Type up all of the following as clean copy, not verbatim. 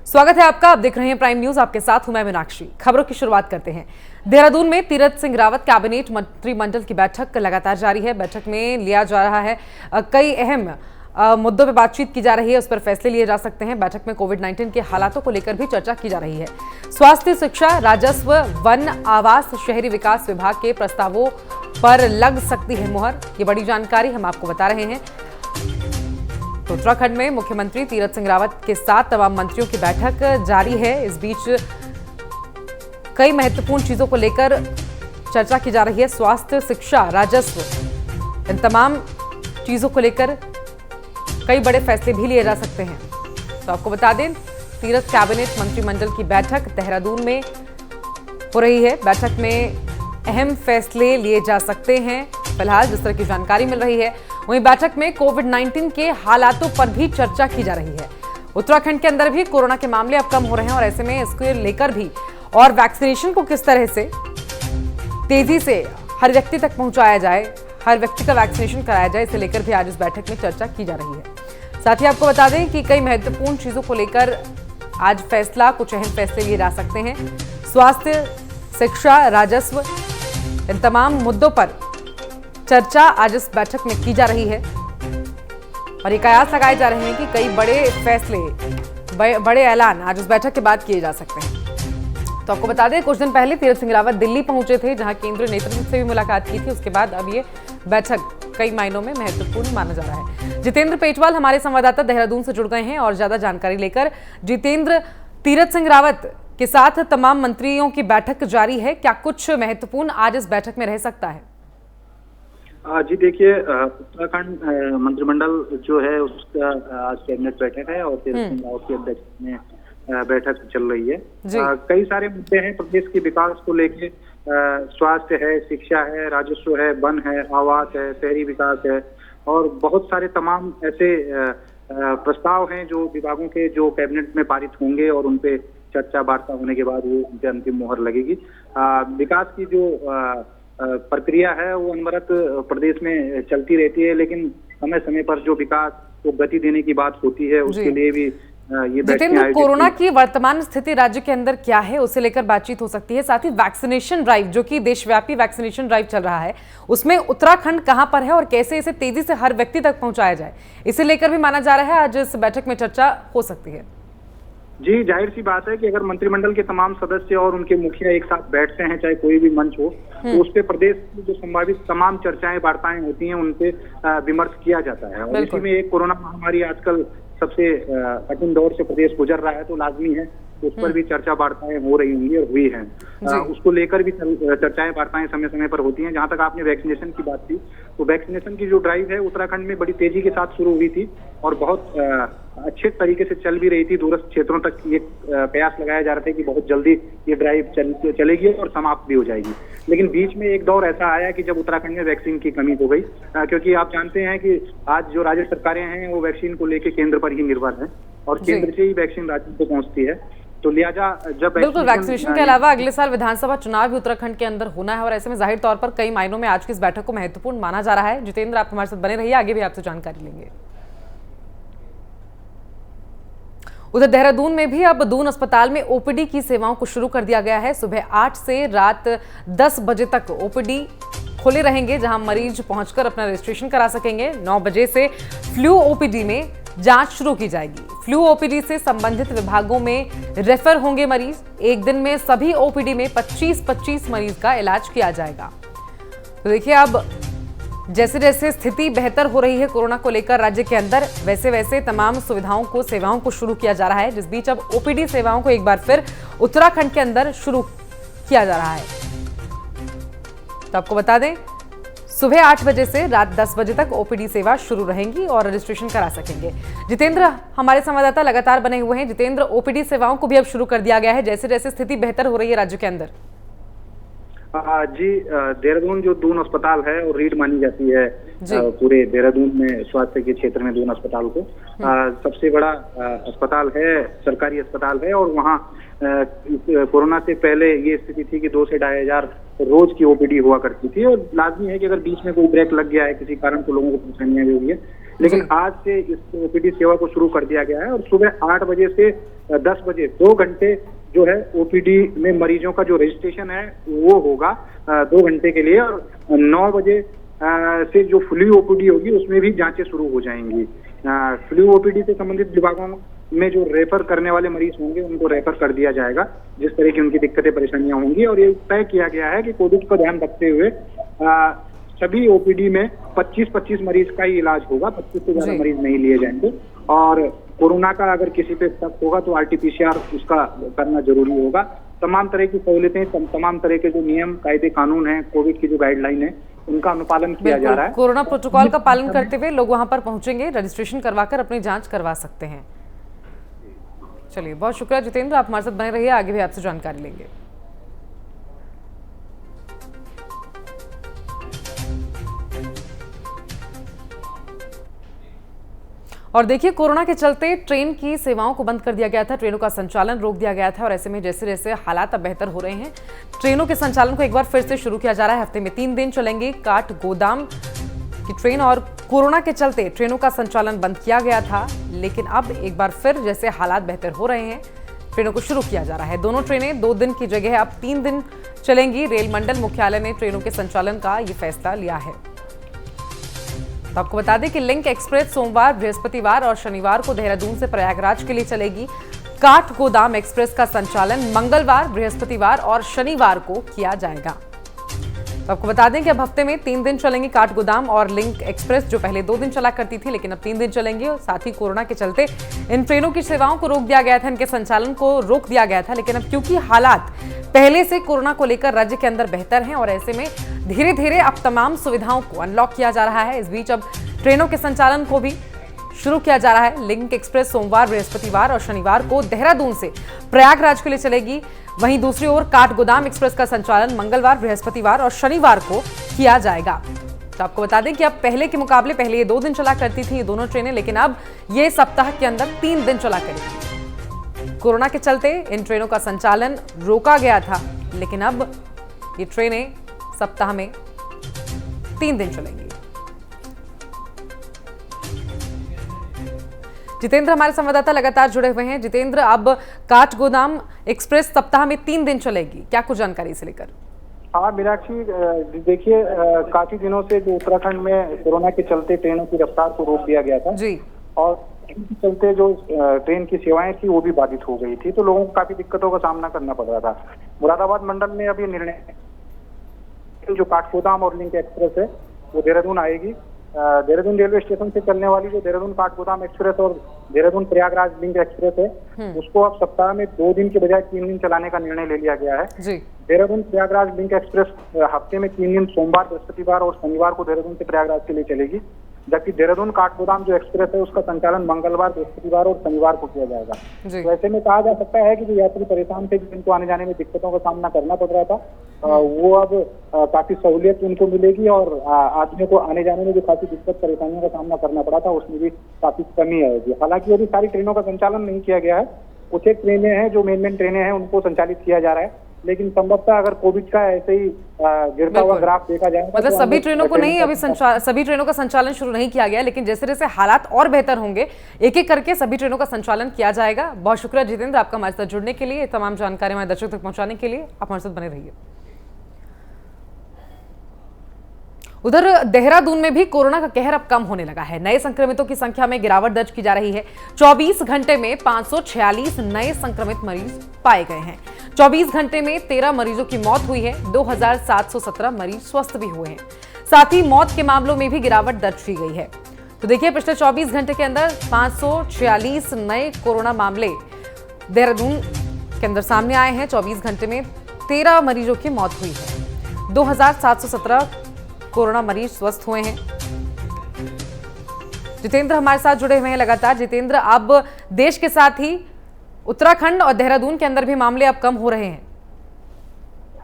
स्वागत है आपका। आप देख रहे हैं प्राइम न्यूज, आपके साथ हूं मैं मीनाक्षी। खबरों की शुरुआत करते हैं। देहरादून में तीरथ सिंह रावत कैबिनेट मंत्रिमंडल की बैठक लगातार जारी है। बैठक में लिया जा रहा है कई अहम मुद्दों पर बातचीत की जा रही है, उस पर फैसले लिए जा सकते हैं। बैठक में कोविड-19 के हालातों को लेकर भी चर्चा की जा रही है। स्वास्थ्य, शिक्षा, राजस्व, वन, आवास, शहरी विकास विभाग के प्रस्तावों पर लग सकती है मुहर। ये बड़ी जानकारी हम आपको बता रहे हैं। तो उत्तराखंड में मुख्यमंत्री तीरथ सिंह रावत के साथ तमाम मंत्रियों की बैठक जारी है। इस बीच कई महत्वपूर्ण चीजों को लेकर चर्चा की जा रही है। स्वास्थ्य, शिक्षा, राजस्व, इन तमाम चीजों को लेकर कई बड़े फैसले भी लिए जा सकते हैं। तो आपको बता दें, तीरथ कैबिनेट मंत्रिमंडल की बैठक देहरादून में हो रही है। बैठक में अहम फैसले लिए जा सकते हैं। फिलहाल जिस तरह की जानकारी मिल रही है, वहीं बैठक में कोविड-19 के हालातों पर भी चर्चा की जा रही है। उत्तराखंड के अंदर भी कोरोना के मामले अब कम हो रहे हैं और ऐसे में इसको लेकर भी और वैक्सीनेशन को किस तरह से तेजी से हर व्यक्ति तक पहुंचाया जाए, हर व्यक्ति का वैक्सीनेशन कराया जाए, इसे लेकर भी आज इस बैठक में चर्चा की जा रही है। साथ ही आपको बता दें कि कई महत्वपूर्ण चीजों को लेकर आज कुछ अहम फैसले लिए जा सकते हैं। स्वास्थ्य, शिक्षा, राजस्व, इन तमाम मुद्दों पर चर्चा आज इस बैठक में की जा रही है और ये कयास लगाए जा रहे हैं कि कई बड़े फैसले, बड़े ऐलान आज इस बैठक के बाद किए जा सकते हैं। तो आपको बता दें, कुछ दिन पहले तीरथ सिंह रावत दिल्ली पहुंचे थे, जहां केंद्रीय नेतृत्व से भी मुलाकात की थी। उसके बाद अब ये बैठक कई मायनों में महत्वपूर्ण माना जा रहा है। जितेंद्र पेटवाल हमारे संवाददाता देहरादून से जुड़ गए हैं और ज्यादा जानकारी लेकर। जितेंद्र, तीरथ सिंह रावत के साथ तमाम मंत्रियों की बैठक जारी है, क्या कुछ महत्वपूर्ण आज इस बैठक में रह सकता है? जी देखिए, उत्तराखंड मंत्रिमंडल जो है उसका आज कैबिनेट बैठक है और तीरथ सिंह रावत की अध्यक्षता में बैठक चल रही है। कई सारे मुद्दे हैं प्रदेश के विकास को लेके। स्वास्थ्य है, शिक्षा है, राजस्व है, वन है, आवास है, शहरी विकास है और बहुत सारे तमाम ऐसे प्रस्ताव हैं जो विभागों के जो कैबिनेट में पारित होंगे और उनपे चर्चा वार्ता होने के बाद वो उनके अंतिम मोहर लगेगी। विकास की जो प्रक्रिया है वो अनवरत प्रदेश में चलती रहती है, लेकिन समय समय पर जो विकास को गति देने की बात होती है उसके लिए भी ये जितेंद्र, कोरोना की वर्तमान स्थिति राज्य के अंदर क्या है, उसे लेकर बातचीत हो सकती है। साथ ही वैक्सीनेशन ड्राइव, जो कि देशव्यापी वैक्सीनेशन ड्राइव चल रहा है, उसमें उत्तराखंड कहां पर है और कैसे इसे तेजी से हर व्यक्ति तक पहुंचाया जाए, इसे लेकर भी माना जा रहा है आज इस बैठक में चर्चा हो सकती है। जी, जाहिर सी बात है कि अगर मंत्रिमंडल के तमाम सदस्य और उनके मुखिया एक साथ बैठते हैं, चाहे कोई भी मंच हो, तो उस पे प्रदेश की जो संभावित तमाम चर्चाएं, वार्ताएं होती हैं, उनपे विमर्श किया जाता है। और इसी में एक कोरोना महामारी आजकल सबसे कठिन दौर से प्रदेश गुजर रहा है, तो लाजमी है उस पर भी चर्चा वार्ताएं हो रही होंगी और हुई हैं। उसको लेकर भी चर्चाएं वार्ताएं समय समय पर होती हैं। जहां तक आपने वैक्सीनेशन की बात की, तो वैक्सीनेशन की जो ड्राइव है उत्तराखंड में बड़ी तेजी के साथ शुरू हुई थी और बहुत अच्छे तरीके से चल भी रही थी। दूरस्थ क्षेत्रों तक ये प्रयास लगाया जा रहा था कि बहुत जल्दी ये ड्राइव चलेगी और समाप्त भी हो जाएगी। लेकिन बीच में एक दौर ऐसा आया कि जब उत्तराखंड में वैक्सीन की कमी हो गई, क्योंकि आप जानते हैं कि आज जो राज्य सरकारें हैं वो वैक्सीन को लेकर केंद्र पर ही निर्भर है और केंद्र से ही वैक्सीन राज्य को पहुंचती है। तो लिहाजा जब बिल्कुल वैक्सीनेशन के अलावा अगले साल विधानसभा चुनाव भी उत्तराखंड के अंदर होना है और ऐसे में जाहिर तौर पर कई मायनों में आज की इस बैठक को महत्वपूर्ण माना जा रहा है। जितेंद्र, आप हमारे साथ बने रहिए, आगे भी आपसे जानकारी लेंगे। उधर देहरादून में भी अब दून अस्पताल में ओपीडी की सेवाओं को शुरू कर दिया गया है। सुबह 8 से रात 10 बजे तक ओपीडी खुले रहेंगे, जहां मरीज पहुंचकर अपना रजिस्ट्रेशन करा सकेंगे। 9 बजे से फ्लू ओपीडी में जांच शुरू की जाएगी। फ्लू ओपीडी से संबंधित विभागों में रेफर होंगे मरीज। एक दिन में सभी ओपीडी में 25-25 मरीज का इलाज किया जाएगा। तो देखिए, अब जैसे जैसे स्थिति बेहतर हो रही है कोरोना को लेकर राज्य के अंदर, वैसे वैसे तमाम सुविधाओं को, सेवाओं को शुरू किया जा रहा है, जिस बीच अब ओपीडी सेवाओं को एक बार फिर उत्तराखंड के अंदर शुरू किया जा रहा है। तो आपको बता दें, सुबह 8 बजे से रात 10 बजे तक ओपीडी सेवा शुरू रहेंगी और रजिस्ट्रेशन करा सकेंगे। जितेंद्र, हमारे संवाददाता लगातार बने हुए हैं। जितेंद्र, ओपीडी सेवाओं को भी अब शुरू कर दिया गया है जैसे जैसे स्थिति बेहतर हो रही है राज्य के अंदर। जी, देहरादून जो दून अस्पताल है और रीढ़ मानी जाती है पूरे देहरादून में स्वास्थ्य के क्षेत्र में दून अस्पताल को। सबसे बड़ा अस्पताल है, सरकारी अस्पताल है और वहाँ कोरोना से पहले ये स्थिति थी कि 2 से 2.5 हजार रोज की ओपीडी हुआ करती थी और लाजमी है कि अगर बीच में कोई ब्रेक लग गया है किसी कारण तो लोगों को परेशानियां भी हुई है, लेकिन आज से इस ओपीडी सेवा को शुरू कर दिया गया है और सुबह 8 बजे से 10 बजे 2 घंटे जो है ओपीडी में मरीजों का जो रजिस्ट्रेशन है वो होगा 2 घंटे के लिए, और 9 बजे से जो फ्लू ओपीडी होगी उसमें भी जांचें शुरू हो जाएंगी। फ्लू ओपीडी से संबंधित विभागों में जो रेफर करने वाले मरीज होंगे उनको रेफर कर दिया जाएगा जिस तरह की उनकी दिक्कतें परेशानियां होंगी। और ये तय किया गया है कि कोविड को ध्यान रखते हुए सभी ओपीडी में 25-25 मरीज का ही इलाज होगा, 25 से ज्यादा मरीज नहीं लिए जाएंगे। और कोरोना का अगर किसी पे शक होगा तो आरटीपीसीआर उसका करना जरूरी होगा। तमाम तरह की सहूलियतें, तमाम तरह के जो नियम कायदे कानून हैं, कोविड की जो गाइडलाइन है उनका अनुपालन किया जा रहा है। कोरोना प्रोटोकॉल का पालन करते हुए लोग वहां पर पहुंचेंगे, रजिस्ट्रेशन करवाकर अपनी जांच करवा सकते हैं। चलिए, बहुत शुक्रिया जितेंद्र, आप हमारे साथ बने रहिए, आगे भी आपसे जानकारी लेंगे। और देखिए, कोरोना के चलते ट्रेन की सेवाओं को बंद कर दिया गया था, ट्रेनों का संचालन रोक दिया गया था और ऐसे में जैसे जैसे हालात अब बेहतर हो रहे हैं, ट्रेनों के संचालन को एक बार फिर से शुरू किया जा रहा है। हफ्ते में 3 दिन चलेंगी काठगोदाम की ट्रेन और कोरोना के चलते ट्रेनों का संचालन बंद किया गया था, लेकिन अब एक बार फिर जैसे हालात बेहतर हो रहे हैं, ट्रेनों को शुरू किया जा रहा है। दोनों ट्रेनें 2 दिन की जगह अब 3 दिन चलेंगी। रेल मंडल मुख्यालय ने ट्रेनों के संचालन का ये फैसला लिया है। तो आपको बता दें कि लिंक एक्सप्रेस सोमवार, बृहस्पतिवार और शनिवार को देहरादून से प्रयागराज के लिए चलेगी। काठगोदाम एक्सप्रेस का संचालन मंगलवार, बृहस्पतिवार और शनिवार को किया जाएगा। तो आपको बता दें कि अब हफ्ते में 3 दिन चलेंगी काठगोदाम और लिंक एक्सप्रेस, जो पहले 2 दिन चला करती थी लेकिन अब 3 दिन चलेंगी। और साथ ही कोरोना के चलते इन ट्रेनों की सेवाओं को रोक दिया गया था, इनके संचालन को रोक दिया गया था, लेकिन अब क्योंकि हालात पहले से कोरोना को लेकर राज्य के अंदर बेहतर हैं और ऐसे में धीरे धीरे अब तमाम सुविधाओं को अनलॉक किया जा रहा है। इस बीच अब ट्रेनों के संचालन को भी शुरू किया जा रहा है। लिंक एक्सप्रेस सोमवार, बृहस्पतिवार और शनिवार को देहरादून से प्रयागराज के लिए चलेगी। वहीं दूसरी ओर काठगोदाम एक्सप्रेस का संचालन मंगलवार, बृहस्पतिवार और शनिवार को किया जाएगा। तो आपको बता दें कि अब पहले के मुकाबले पहले ये 2 दिन चला करती थी ये दोनों ट्रेनें, लेकिन अब ये सप्ताह के अंदर 3 दिन चला करेगी। कोरोना के चलते इन ट्रेनों का संचालन रोका गया था, लेकिन अब ये ट्रेनें सप्ताह में 3 दिन चलेंगी। जितेंद्र हमारे संवाददाता लगातार जुड़े हुए हैं। जितेंद्र, अब काठगोदाम एक्सप्रेस सप्ताह में 3 दिन चलेगी, क्या कुछ जानकारी इसे लेकर? हाँ मीनाक्षी, देखिए काफी दिनों से जो उत्तराखंड में कोरोना के चलते ट्रेनों की रफ्तार को रोक दिया गया था जी, और इसके चलते जो ट्रेन की सेवाएं थी वो भी बाधित हो गई थी, तो लोगों को काफी दिक्कतों का सामना करना पड़ रहा था। मुरादाबाद मंडल ने अभी निर्णय, जो काठगोदाम और लिंक एक्सप्रेस है वो देहरादून आएगी। देहरादून रेलवे स्टेशन से चलने वाली जो देहरादून काठगोदाम एक्सप्रेस और देहरादून प्रयागराज लिंक एक्सप्रेस है उसको अब सप्ताह में 2 दिन के बजाय 3 दिन चलाने का निर्णय ले लिया गया है। देहरादून प्रयागराज लिंक एक्सप्रेस हफ्ते में 3 दिन सोमवार, बृहस्पतिवार और शनिवार को देहरादून से प्रयागराज के लिए चलेगी, जबकि देहरादून काठगोदाम जो एक्सप्रेस है उसका संचालन मंगलवार, बृहस्पतिवार और शनिवार को किया जाएगा। तो ऐसे में कहा जा सकता है कि जो यात्री परेशान थे, जिनको आने जाने में दिक्कतों का सामना करना पड़ रहा था, वो अब काफी सहूलियत उनको मिलेगी और आदमियों को आने जाने में जो काफी दिक्कत परेशानियों का सामना करना पड़ा था उसमें भी काफी कमी आएगी। हालांकि अभी सारी ट्रेनों का संचालन नहीं किया गया है, कुछ एक ट्रेनें हैं जो मेन ट्रेनें हैं उनको संचालित किया जा रहा है, लेकिन संभवतः अगर कोविड का ऐसे ही गिरता हुआ ग्राफ देखा जाए, मतलब सभी ट्रेनों को नहीं, अभी सभी ट्रेनों का संचालन शुरू नहीं किया गया, लेकिन जैसे जैसे हालात और बेहतर होंगे एक एक करके सभी ट्रेनों का संचालन किया जाएगा। बहुत शुक्रिया जितेंद्र आपका हमारे साथ जुड़ने के लिए, तमाम जानकारी हमारे दर्शकों तक पहुंचाने के लिए। आप हमारे साथ बने रहिए। उधर देहरादून में भी कोरोना का कहर अब कम होने लगा है। नए संक्रमितों की संख्या में गिरावट दर्ज की जा रही है। 24 घंटे में 546 नए संक्रमित मरीज पाए गए हैं। 24 घंटे में 13 मरीजों की मौत हुई है। 2717 मरीज स्वस्थ भी हुए हैं। साथ ही मौत के मामलों में भी गिरावट दर्ज की गई है। तो देखिए, पिछले 24 घंटे के अंदर 546 नए कोरोना मामले देहरादून के अंदर सामने आए हैं। 24 घंटे में 13 मरीजों की मौत हुई है। 2717 कोरोना मरीज स्वस्थ हुए हैं। जितेंद्र हमारे साथ जुड़े हुए हैं लगातार। जितेंद्र, अब देश के साथ ही उत्तराखंड और देहरादून के अंदर भी मामले अब कम हो रहे हैं।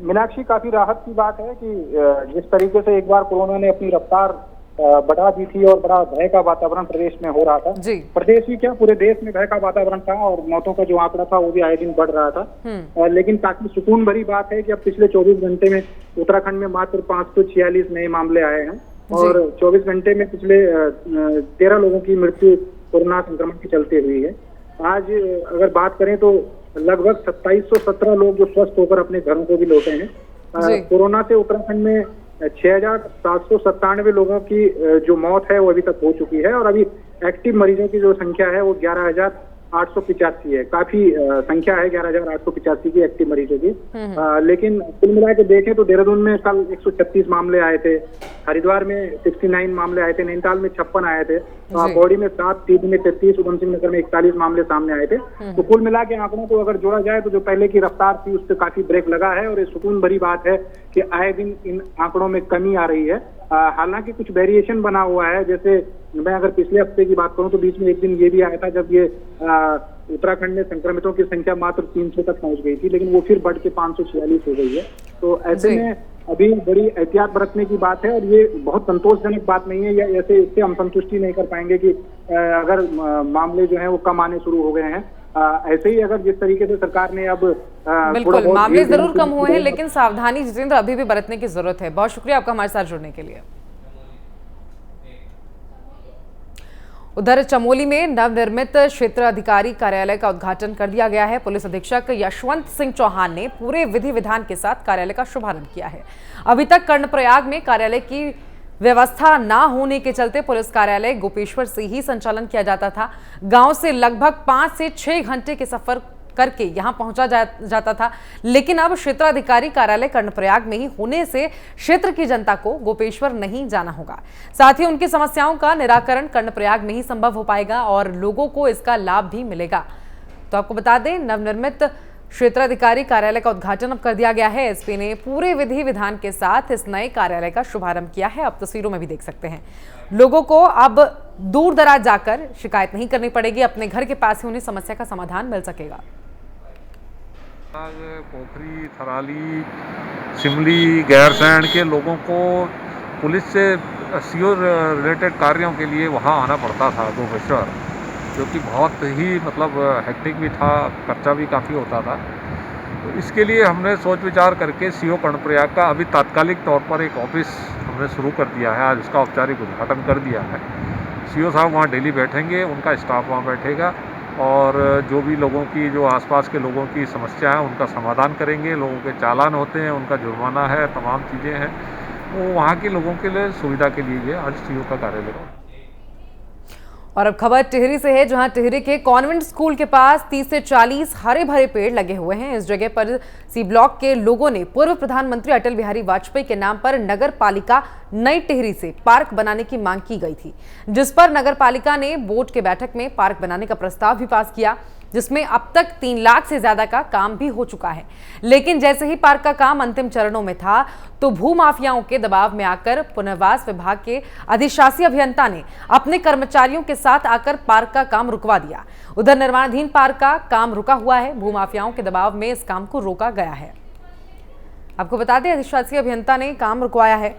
मीनाक्षी, काफी राहत की बात है कि जिस तरीके से एक बार कोरोना ने अपनी रफ्तार बढ़ा दी थी और बड़ा भय का वातावरण प्रदेश में हो रहा था, प्रदेश ही क्या पूरे देश में भय का वातावरण था और मौतों का जो आंकड़ा था वो भी आए दिन बढ़ रहा था। लेकिन काफी सुकून भरी बात है कि अब पिछले 24 घंटे में उत्तराखंड में मात्र 546 नए मामले आए हैं और 24 घंटे में पिछले 13 लोगों की मृत्यु कोरोना संक्रमण के चलते हुई है। आज अगर बात करें तो लगभग 2717 लोग जो स्वस्थ होकर अपने घरों को भी लौटे हैं। कोरोना से उत्तराखंड में 6797 लोगों की जो मौत है वो अभी तक हो चुकी है, और अभी एक्टिव मरीजों की जो संख्या है वो 11,885 है। काफी संख्या है 11,885 की एक्टिव मरीजों की। लेकिन कुल मिला के देखें तो देहरादून में कल 136 मामले आए थे, हरिद्वार में 69 मामले आए थे, नैनीताल में 56 आए थे, पौड़ी में 7, टिहरी में 33, उधमसिंह नगर में 41 मामले सामने आए थे। तो कुल मिला के आंकड़ों को अगर जोड़ा जाए तो जो पहले की रफ्तार थी उस पर काफी ब्रेक लगा है, और ये सुकून भरी बात है कि आए दिन इन आंकड़ों में कमी आ रही है। हालांकि कुछ वेरिएशन बना हुआ है, जैसे मैं अगर पिछले हफ्ते की बात करूं तो बीच में एक दिन ये भी आया था जब ये उत्तराखंड में संक्रमितों की संख्या मात्र 300 तक पहुंच गई थी, लेकिन वो फिर बढ़ के 546 हो गई है। तो ऐसे में अभी बड़ी एहतियात बरतने की बात है, और ये बहुत संतोषजनक बात नहीं है, या ऐसे इससे हम संतुष्टि नहीं कर पाएंगे कि अगर मामले जो है वो कम आने शुरू हो गए हैं। ऐसे ही अगर जिस तरीके से सरकार ने अब बिल्कुल मामले जरूर कम हुए हैं, लेकिन सावधानी जितेंद्र अभी भी बरतने की जरूरत है। बहुत शुक्रिया आपका हमारे साथ जुड़ने के लिए। उधर चमोली में नवनिर्मित क्षेत्र अधिकारी कार्यालय का उद्घाटन कर दिया गया है। पुलिस अधीक्षक यशवंत सिंह चौहान ने पूरे विधि विधान के साथ कार्यालय का शुभारंभ किया है। अभी तक कर्णप्रयाग में कार्यालय की व्यवस्था ना होने के चलते पुलिस कार्यालय गोपेश्वर से ही संचालन किया जाता था। गांव से लगभग 5 से 6 घंटे के सफर करके यहां पहुंचा जाता था, लेकिन अब क्षेत्राधिकारी कार्यालय कर्णप्रयाग में ही होने से क्षेत्र की जनता को गोपेश्वर नहीं जाना होगा। साथ ही उनकी समस्याओं का निराकरण कर्णप्रयाग में ही संभव हो पाएगा और लोगों को इसका लाभ भी मिलेगा। तो आपको बता दें, नवनिर्मित क्षेत्राधिकारी कार्यालय का उद्घाटन अब कर दिया गया है। एसपी ने पूरे विधि विधान के साथ इस नए कार्यालय का शुभारंभ किया है। अब तस्वीरों में भी देख सकते हैं, लोगों को अब दूर दराज जाकर शिकायत नहीं करनी पड़ेगी, अपने घर के पास ही उन्हें समस्या का समाधान मिल सकेगा। पोखरी, थराली, सिमली, गैरसैंण के लोगों को पुलिस से सीओ रिलेटेड कार्यों के लिए वहाँ आना पड़ता था गोपेश्वर, जो कि बहुत ही मतलब हेक्टिक भी था, खर्चा भी काफ़ी होता था। तो इसके लिए हमने सोच विचार करके सीओ कर्णप्रयाग का अभी तात्कालिक तौर पर एक ऑफिस हमने शुरू कर दिया है। आज उसका औपचारिक उद्घाटन कर दिया है। सीओ साहब वहाँ डेली बैठेंगे, उनका स्टाफ वहाँ बैठेगा, और जो भी लोगों की, जो आसपास के लोगों की समस्या है उनका समाधान करेंगे। लोगों के चालान होते हैं, उनका जुर्माना है, तमाम चीज़ें हैं, वो वहाँ के लोगों के लिए सुविधा के लिए आज सीओ का कार्यालय। और अब खबर टिहरी से है, जहां टिहरी के कॉन्वेंट स्कूल के पास 30 से 40 हरे भरे पेड़ लगे हुए हैं। इस जगह पर सी ब्लॉक के लोगों ने पूर्व प्रधानमंत्री अटल बिहारी वाजपेयी के नाम पर नगर पालिका नई टिहरी से पार्क बनाने की मांग की गई थी, जिस पर नगर पालिका ने बोर्ड के बैठक में पार्क बनाने का प्रस्ताव भी पास किया, जिसमें अब तक 3 लाख से ज्यादा का काम भी हो चुका है। लेकिन जैसे ही पार्क का काम अंतिम चरणों में था तो भूमाफियाओं के दबाव में आकर पुनर्वास विभाग के अधिशासी अभियंता ने अपने कर्मचारियों के साथ आकर पार्क का काम रुकवा दिया। उधर निर्माणाधीन पार्क का काम रुका हुआ है। भूमाफियाओं के दबाव में इस काम को रोका गया है। आपको बता दें, अधिशासी अभियंता ने काम रुकवाया है।